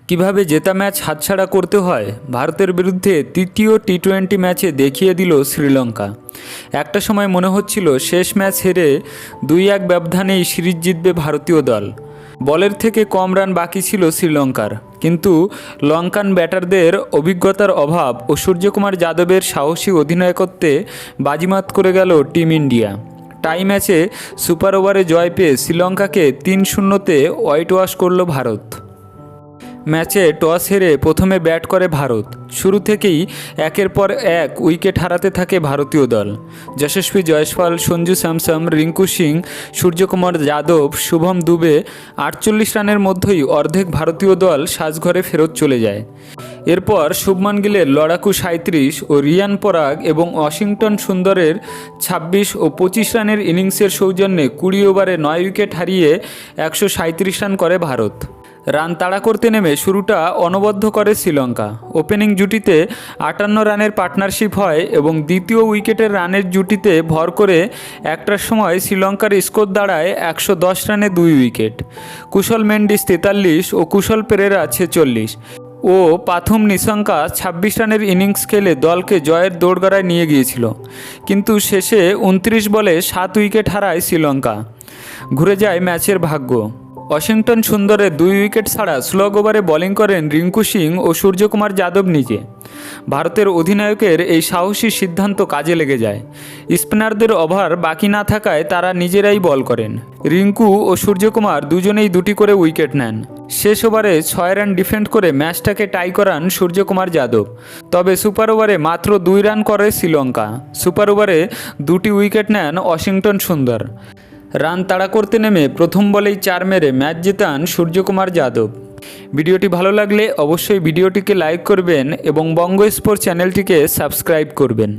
কিভাবে জেতা ম্যাচ হাতছাড়া করতে হয় ভারতের বিরুদ্ধে তৃতীয় টি-20 ম্যাচে দেখিয়ে দিল শ্রীলঙ্কা। একটা সময় মনে হচ্ছিল শেষ ম্যাচ হেরে 2-1 ব্যবধানেই সিরিজ জিতবে ভারতীয় দল। বলের থেকে কম রান বাকি ছিল শ্রীলঙ্কার, কিন্তু লঙ্কান ব্যাটারদের অভিজ্ঞতার অভাব ও সূর্যকুমার যাদবের সাহসী অধিনায়কত্বে বাজিমাত করে গেল টিম ইন্ডিয়া। টাই ম্যাচে সুপার ওভারে জয় পেয়ে শ্রীলঙ্কাকে 3-0-তে হোয়াইট ওয়াশ করল ভারত। ম্যাচে টস হেরে প্রথমে ব্যাট করে ভারত। শুরু থেকেই একের পর এক উইকেট হারাতে থাকে ভারতীয় দল। যশস্বী জয়সওয়াল, সঞ্জু স্যামসন, রিঙ্কু সিং, সূর্যকুমার যাদব, শুভম দুবে 48 রানের মধ্যেই অর্ধেক ভারতীয় দল সাজঘরে ফেরত চলে যায়। এরপর শুভমান গিলের লড়াকু 37 ও রিয়ান পরাগ এবং ওয়াশিংটন সুন্দরের 26 ও 25 রানের ইনিংসের সৌজন্যে 20 ওভারে 9 উইকেট হারিয়ে 137 রান করে ভারত। রান তাড়া করতে নেমে শুরুটা অনবদ্য করে শ্রীলঙ্কা। ওপেনিং জুটিতে 58 রানের পার্টনারশিপ হয় এবং দ্বিতীয় উইকেটের রানের জুটিতে ভর করে একটার সময় শ্রীলঙ্কার স্কোর দাঁড়ায় 110 রানে 2 উইকেট। কুশল মেন্ডিস 43 ও কুশল পেরেরা 46 ও পাথুম নিশঙ্কা 26 রানের ইনিংস খেলে দলকে জয়ের দোরগোড়ায় নিয়ে গিয়েছিল, কিন্তু শেষে 29 বলে 7 উইকেট হারায় শ্রীলঙ্কা। ঘুরে যায় ম্যাচের ভাগ্য। ওয়াশিংটন সুন্দরের 2 উইকেট ছাড়া স্লগ ওভারে বোলিং করেন রিঙ্কু সিং ও সূর্যকুমার যাদব নিজে। ভারতের অধিনায়কের এই সাহসী সিদ্ধান্ত কাজে লেগে যায়। স্পিনারদের ওভার বাকি না থাকায় তারা নিজেরাই বল করেন। রিঙ্কু ও সূর্যকুমার দুজনেই 2টি করে উইকেট নেন। শেষ ওভারে 6 রান ডিফেন্ড করে ম্যাচটাকে টাই করান সূর্যকুমার যাদব। তবে সুপার ওভারে মাত্র 2 রান করে শ্রীলঙ্কা। সুপার ওভারে 2টি উইকেট নেন ওয়াশিংটন সুন্দর। রান তাড়া করতে নেমে প্রথম বলেই 4 মেরে ম্যাচ জেতান সূর্যকুমার যাদব। ভিডিওটি ভালো লাগলে অবশ্যই ভিডিওটিকে লাইক করবেন এবং বঙ্গ স্পোর্টস চ্যানেলটিকে সাবস্ক্রাইব করবেন।